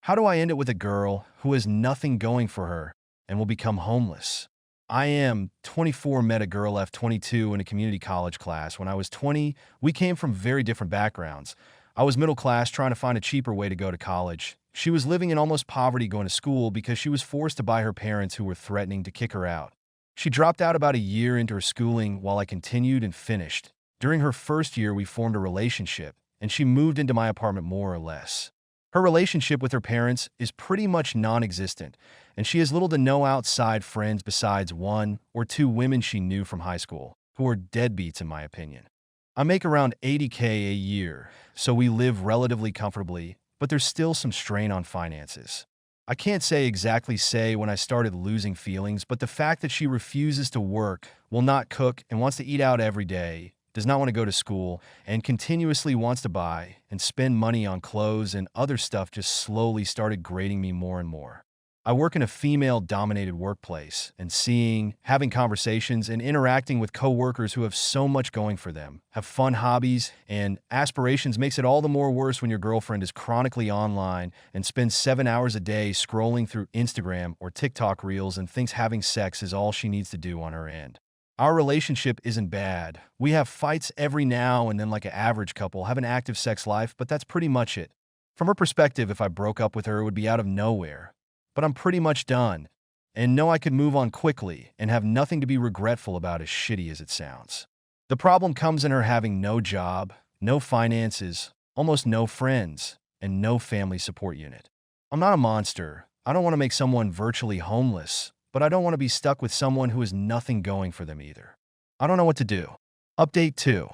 How do I end it with a girl who has nothing going for her and will become homeless? I am 24, met a girl F22 in a community college class. When I was 20, we came from very different backgrounds. I was middle class trying to find a cheaper way to go to college. She was living in almost poverty going to school because she was forced to by her parents who were threatening to kick her out. She dropped out about a year into her schooling while I continued and finished. During her first year, we formed a relationship, and she moved into my apartment more or less. Her relationship with her parents is pretty much non-existent, and she has little to no outside friends besides one or two women she knew from high school, who are deadbeats in my opinion. I make around $80K a year, so we live relatively comfortably, but there's still some strain on finances. I can't exactly say when I started losing feelings, but the fact that she refuses to work, will not cook, and wants to eat out every day, does not want to go to school, and continuously wants to buy and spend money on clothes and other stuff just slowly started grating me more and more. I work in a female-dominated workplace, and having conversations and interacting with coworkers who have so much going for them, have fun hobbies and aspirations makes it all the more worse when your girlfriend is chronically online and spends 7 hours a day scrolling through Instagram or TikTok reels and thinks having sex is all she needs to do on her end. Our relationship isn't bad. We have fights every now and then like an average couple, have an active sex life, but that's pretty much it. From her perspective, if I broke up with her, it would be out of nowhere. But I'm pretty much done, and know I could move on quickly and have nothing to be regretful about as shitty as it sounds. The problem comes in her having no job, no finances, almost no friends, and no family support unit. I'm not a monster. I don't want to make someone virtually homeless, but I don't want to be stuck with someone who has nothing going for them either. I don't know what to do. Update 2.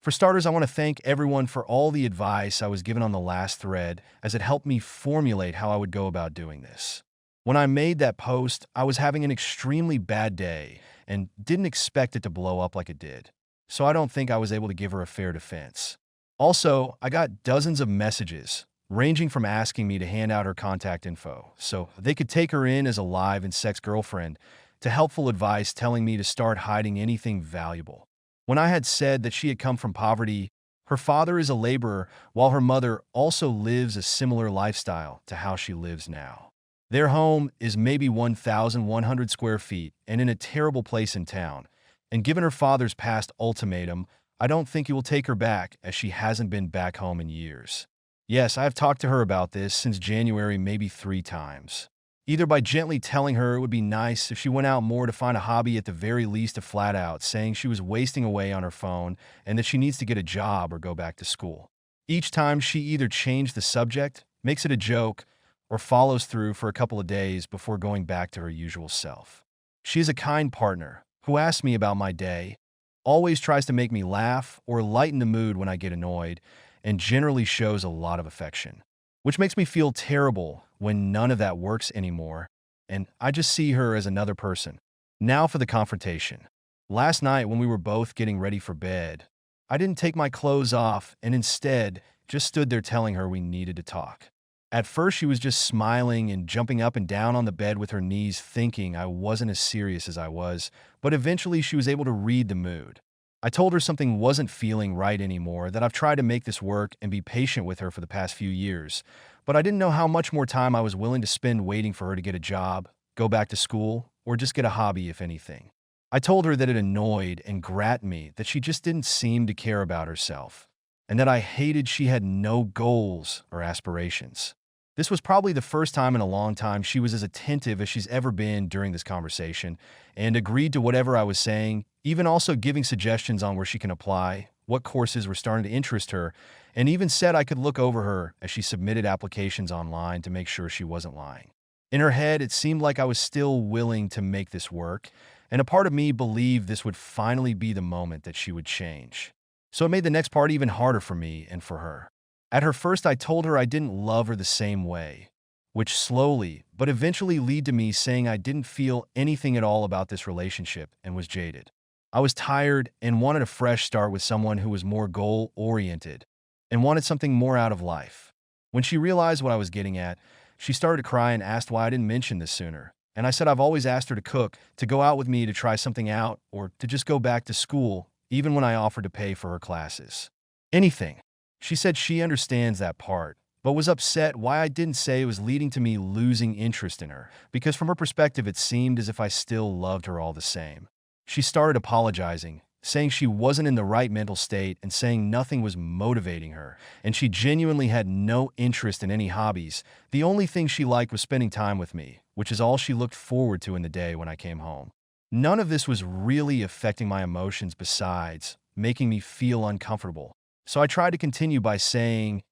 For starters, I want to thank everyone for all the advice I was given on the last thread, as it helped me formulate how I would go about doing this. When I made that post, I was having an extremely bad day and didn't expect it to blow up like it did, so I don't think I was able to give her a fair defense. Also, I got dozens of messages, ranging from asking me to hand out her contact info so they could take her in as a live and sex girlfriend, to helpful advice telling me to start hiding anything valuable. When I had said that she had come from poverty, her father is a laborer, while her mother also lives a similar lifestyle to how she lives now. Their home is maybe 1,100 square feet and in a terrible place in town, and given her father's past ultimatum, I don't think he will take her back, as she hasn't been back home in years. Yes, I have talked to her about this since January maybe 3 times. Either by gently telling her it would be nice if she went out more to find a hobby, at the very least a flat out saying she was wasting away on her phone and that she needs to get a job or go back to school. Each time she either changed the subject, makes it a joke, or follows through for a couple of days before going back to her usual self. She is a kind partner who asks me about my day, always tries to make me laugh or lighten the mood when I get annoyed, and generally shows a lot of affection, which makes me feel terrible when none of that works anymore, and I just see her as another person. Now for the confrontation. Last night when we were both getting ready for bed, I didn't take my clothes off and instead just stood there telling her we needed to talk. At first, she was just smiling and jumping up and down on the bed with her knees, thinking I wasn't as serious as I was, but eventually she was able to read the mood. I told her something wasn't feeling right anymore, that I've tried to make this work and be patient with her for the past few years, but I didn't know how much more time I was willing to spend waiting for her to get a job, go back to school, or just get a hobby, if anything. I told her that it annoyed and gratted me that she just didn't seem to care about herself, and that I hated she had no goals or aspirations. This was probably the first time in a long time she was as attentive as she's ever been during this conversation, and agreed to whatever I was saying, even also giving suggestions on where she can apply, what courses were starting to interest her, and even said I could look over her as she submitted applications online to make sure she wasn't lying. In her head, it seemed like I was still willing to make this work, and a part of me believed this would finally be the moment that she would change. So it made the next part even harder for me and for her. At her first, I told her I didn't love her the same way, which slowly, but eventually led to me saying I didn't feel anything at all about this relationship and was jaded. I was tired and wanted a fresh start with someone who was more goal-oriented and wanted something more out of life. When she realized what I was getting at, she started to cry and asked why I didn't mention this sooner. And I said I've always asked her to cook, to go out with me to try something out, or to just go back to school, even when I offered to pay for her classes. Anything. She said she understands that part, but was upset why I didn't say it was leading to me losing interest in her, because from her perspective it seemed as if I still loved her all the same. She started apologizing, saying she wasn't in the right mental state and saying nothing was motivating her, and she genuinely had no interest in any hobbies. The only thing she liked was spending time with me, which is all she looked forward to in the day when I came home. None of this was really affecting my emotions besides making me feel uncomfortable. So I tried to continue by saying,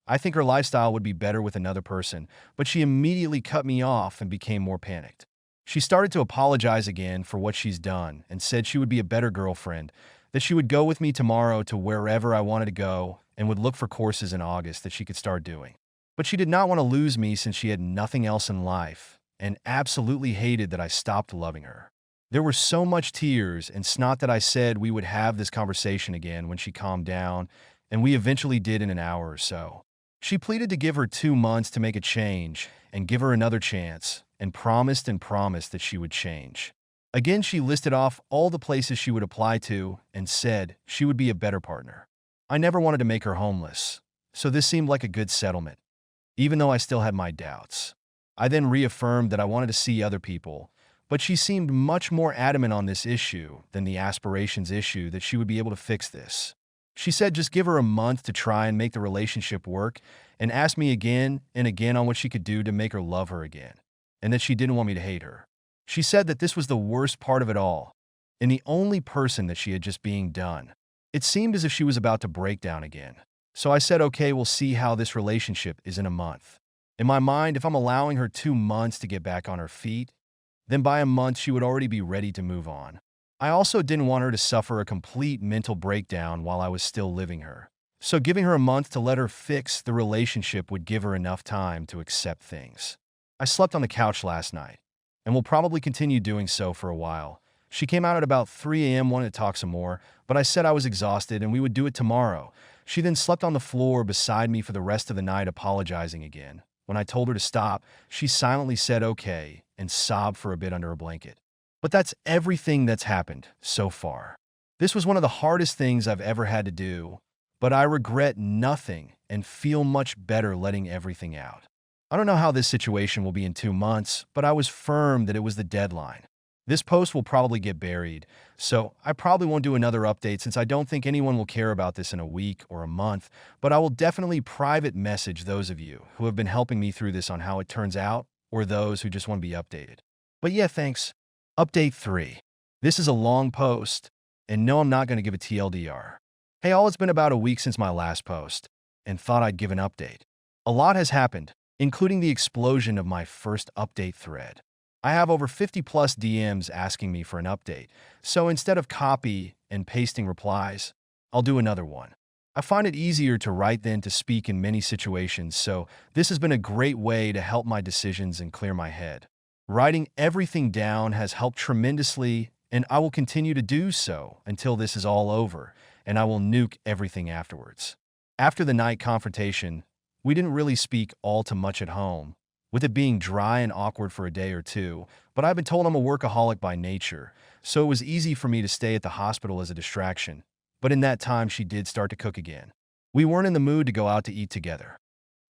I think her lifestyle would be better with another person, but she immediately cut me off and became more panicked. She started to apologize again for what she's done and said she would be a better girlfriend, that she would go with me tomorrow to wherever I wanted to go and would look for courses in August that she could start doing. But she did not want to lose me since she had nothing else in life and absolutely hated that I stopped loving her. There were so much tears and snot that I said we would have this conversation again when she calmed down, and we eventually did in an hour or so. She pleaded to give her 2 months to make a change and give her another chance, and promised that she would change. Again, she listed off all the places she would apply to and said she would be a better partner. I never wanted to make her homeless, so this seemed like a good settlement, even though I still had my doubts. I then reaffirmed that I wanted to see other people, but she seemed much more adamant on this issue than the aspirations issue that she would be able to fix this. She said just give her a month to try and make the relationship work and asked me again and again on what she could do to make her love her again, and that she didn't want me to hate her. She said that this was the worst part of it all, and the only person that she had just being done. It seemed as if she was about to break down again. So I said, okay, we'll see how this relationship is in a month. In my mind, if I'm allowing her 2 months to get back on her feet, then by a month she would already be ready to move on. I also didn't want her to suffer a complete mental breakdown while I was still living her. So giving her a month to let her fix the relationship would give her enough time to accept things. I slept on the couch last night, and will probably continue doing so for a while. She came out at about 3 a.m. wanting to talk some more, but I said I was exhausted and we would do it tomorrow. She then slept on the floor beside me for the rest of the night, apologizing again. When I told her to stop, she silently said okay and sobbed for a bit under a blanket. But that's everything that's happened so far. This was one of the hardest things I've ever had to do, but I regret nothing and feel much better letting everything out. I don't know how this situation will be in 2 months, but I was firm that it was the deadline. This post will probably get buried, so I probably won't do another update since I don't think anyone will care about this in a week or a month, but I will definitely private message those of you who have been helping me through this on how it turns out, or those who just want to be updated. But yeah, thanks. Update 3. This is a long post, and no, I'm not going to give a TLDR. Hey all, it's been about a week since my last post, and thought I'd give an update. A lot has happened, including the explosion of my first update thread. I have over 50 plus DMs asking me for an update, so instead of copy and pasting replies, I'll do another one. I find it easier to write than to speak in many situations, so this has been a great way to help my decisions and clear my head. Writing everything down has helped tremendously, and I will continue to do so until this is all over, and I will nuke everything afterwards. After the night confrontation, we didn't really speak all too much at home, with it being dry and awkward for a day or two, but I've been told I'm a workaholic by nature, so it was easy for me to stay at the hospital as a distraction. But in that time, she did start to cook again. We weren't in the mood to go out to eat together.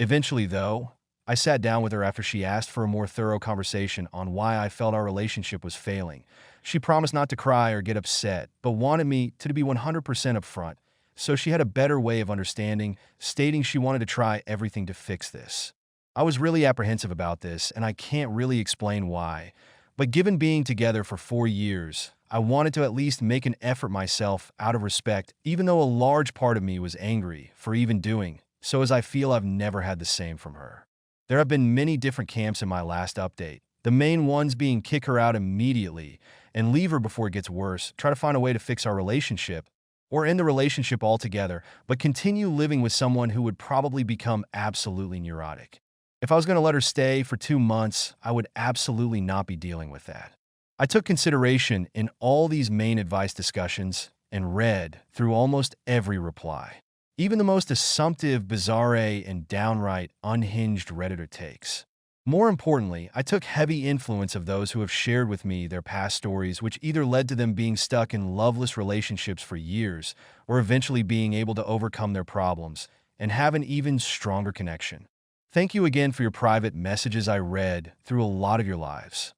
Eventually, though, I sat down with her after she asked for a more thorough conversation on why I felt our relationship was failing. She promised not to cry or get upset, but wanted me to be 100% upfront, so she had a better way of understanding, stating she wanted to try everything to fix this. I was really apprehensive about this, and I can't really explain why, but given being together for 4 years, I wanted to at least make an effort myself out of respect, even though a large part of me was angry for even doing so, as I feel I've never had the same from her. There have been many different camps in my last update, the main ones being kick her out immediately and leave her before it gets worse, try to find a way to fix our relationship, or end the relationship altogether, but continue living with someone who would probably become absolutely neurotic. If I was going to let her stay for 2 months, I would absolutely not be dealing with that. I took consideration in all these main advice discussions and read through almost every reply, even the most assumptive, bizarre, and downright unhinged Redditor takes. More importantly, I took heavy influence of those who have shared with me their past stories, which either led to them being stuck in loveless relationships for years or eventually being able to overcome their problems and have an even stronger connection. Thank you again for your private messages I read through a lot of your lives.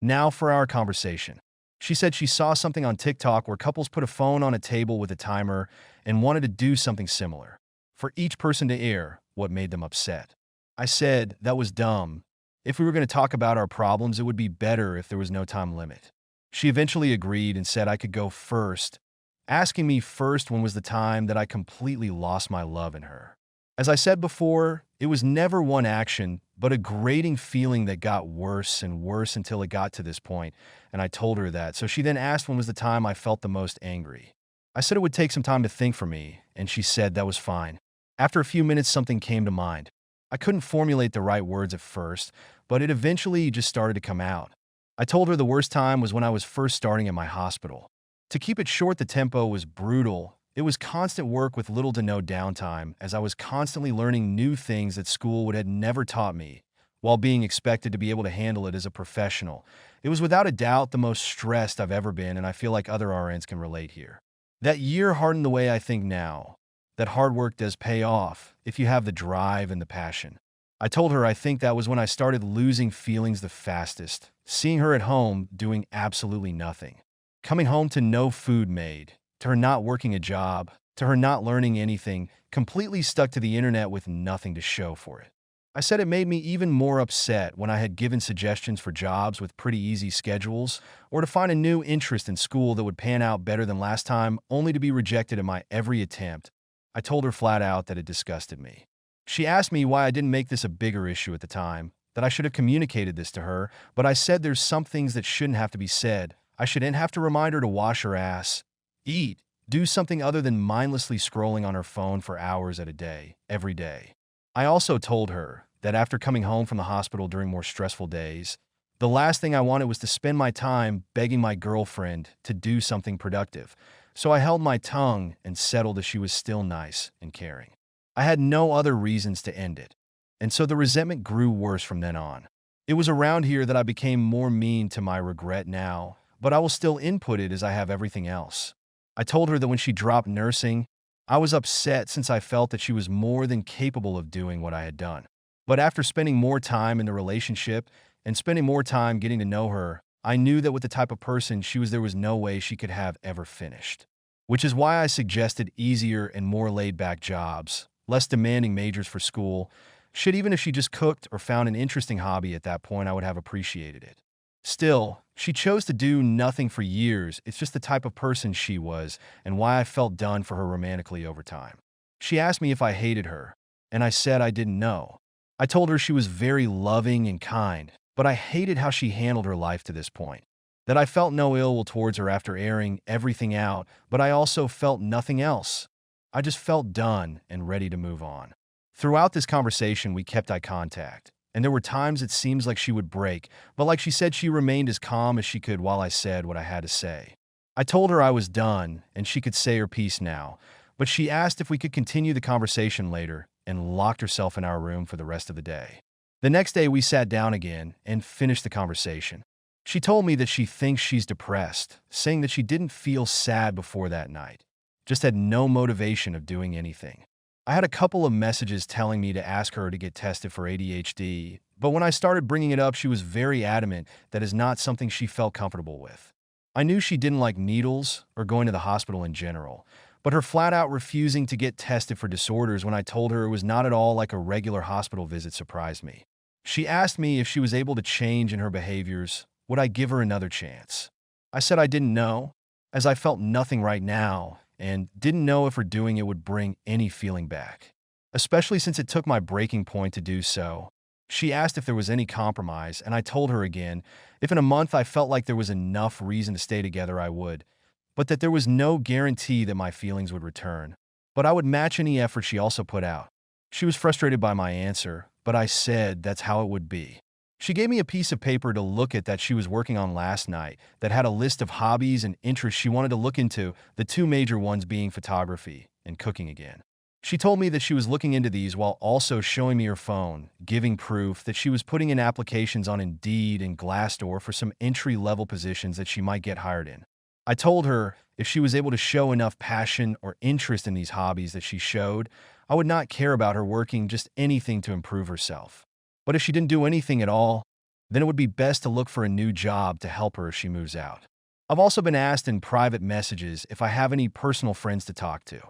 Now for our conversation. She said she saw something on TikTok where couples put a phone on a table with a timer and wanted to do something similar, for each person to air what made them upset. I said that was dumb. If we were going to talk about our problems, it would be better if there was no time limit. She eventually agreed and said I could go first, asking me first when was the time that I completely lost my love in her. As I said before, it was never one action, but a grating feeling that got worse and worse until it got to this point, and I told her that. So she then asked when was the time I felt the most angry. I said it would take some time to think for me, and she said that was fine. After a few minutes, something came to mind. I couldn't formulate the right words at first, but it eventually just started to come out. I told her the worst time was when I was first starting at my hospital. To keep it short, the tempo was brutal. It was constant work with little to no downtime, as I was constantly learning new things that school would have never taught me, while being expected to be able to handle it as a professional. It was without a doubt the most stressed I've ever been, and I feel like other RNs can relate here. That year hardened the way I think now. That hard work does pay off if you have the drive and the passion. I told her I think that was when I started losing feelings the fastest, seeing her at home doing absolutely nothing. Coming home to no food made, to her not working a job, to her not learning anything, completely stuck to the internet with nothing to show for it. I said it made me even more upset when I had given suggestions for jobs with pretty easy schedules, or to find a new interest in school that would pan out better than last time, only to be rejected in my every attempt. I told her flat out that it disgusted me. She asked me why I didn't make this a bigger issue at the time, that I should have communicated this to her, but I said there's some things that shouldn't have to be said. I shouldn't have to remind her to wash her ass, eat, do something other than mindlessly scrolling on her phone for hours at a day, every day. I also told her that after coming home from the hospital during more stressful days, the last thing I wanted was to spend my time begging my girlfriend to do something productive. So I held my tongue and settled as she was still nice and caring. I had no other reasons to end it, and so the resentment grew worse from then on. It was around here that I became more mean to my regret now, but I will still input it as I have everything else. I told her that when she dropped nursing, I was upset since I felt that she was more than capable of doing what I had done. But after spending more time in the relationship and spending more time getting to know her, I knew that with the type of person she was, there was no way she could have ever finished. Which is why I suggested easier and more laid-back jobs, less demanding majors for school. Shit, even if she just cooked or found an interesting hobby at that point, I would have appreciated it. Still, she chose to do nothing for years. It's just the type of person she was, and why I felt done for her romantically over time. She asked me if I hated her, and I said I didn't know. I told her she was very loving and kind, but I hated how she handled her life to this point. That I felt no ill will towards her after airing everything out, but I also felt nothing else. I just felt done and ready to move on. Throughout this conversation, we kept eye contact, and there were times it seems like she would break, but like she said, she remained as calm as she could while I said what I had to say. I told her I was done and she could say her piece now, but she asked if we could continue the conversation later and locked herself in our room for the rest of the day. The next day, we sat down again and finished the conversation. She told me that she thinks she's depressed, saying that she didn't feel sad before that night, just had no motivation of doing anything. I had a couple of messages telling me to ask her to get tested for ADHD, but when I started bringing it up, she was very adamant that is not something she felt comfortable with. I knew she didn't like needles or going to the hospital in general, but her flat-out refusing to get tested for disorders when I told her it was not at all like a regular hospital visit surprised me. She asked me if she was able to change in her behaviors. Would I give her another chance? I said I didn't know, as I felt nothing right now, and didn't know if her doing it would bring any feeling back, especially since it took my breaking point to do so. She asked if there was any compromise, and I told her again, if in a month I felt like there was enough reason to stay together, I would, but that there was no guarantee that my feelings would return. But I would match any effort she also put out. She was frustrated by my answer, but I said that's how it would be. She gave me a piece of paper to look at that she was working on last night that had a list of hobbies and interests she wanted to look into, the two major ones being photography and cooking again. She told me that she was looking into these while also showing me her phone, giving proof that she was putting in applications on Indeed and Glassdoor for some entry-level positions that she might get hired in. I told her if she was able to show enough passion or interest in these hobbies that she showed, I would not care about her working just anything to improve herself. But if she didn't do anything at all, then it would be best to look for a new job to help her as she moves out. I've also been asked in private messages if I have any personal friends to talk to.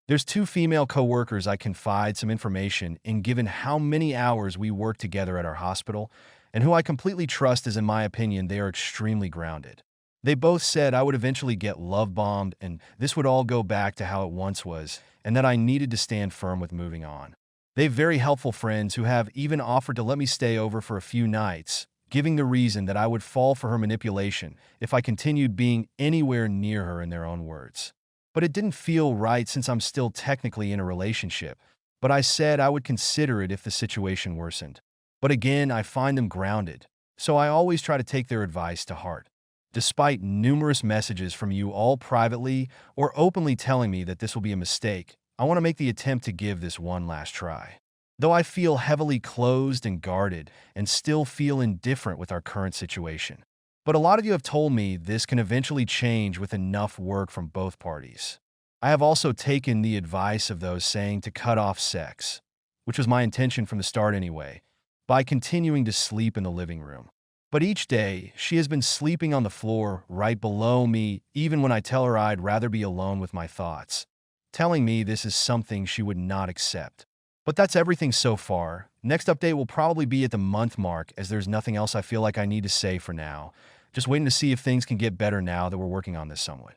There's two female coworkers I confide some information in given how many hours we work together at our hospital, and who I completely trust as in my opinion they are extremely grounded. They both said I would eventually get love bombed and this would all go back to how it once was, and that I needed to stand firm with moving on. They've very helpful friends who have even offered to let me stay over for a few nights, giving the reason that I would fall for her manipulation if I continued being anywhere near her in their own words. But it didn't feel right since I'm still technically in a relationship, but I said I would consider it if the situation worsened. But again, I find them grounded, so I always try to take their advice to heart. Despite numerous messages from you all privately or openly telling me that this will be a mistake, I want to make the attempt to give this one last try. Though I feel heavily closed and guarded and still feel indifferent with our current situation. But a lot of you have told me this can eventually change with enough work from both parties. I have also taken the advice of those saying to cut off sex, which was my intention from the start anyway, by continuing to sleep in the living room. But each day, she has been sleeping on the floor right below me, even when I tell her I'd rather be alone with my thoughts, telling me this is something she would not accept. But that's everything so far. Next update will probably be at the month mark, as there's nothing else I feel like I need to say for now. Just waiting to see if things can get better now that we're working on this somewhat.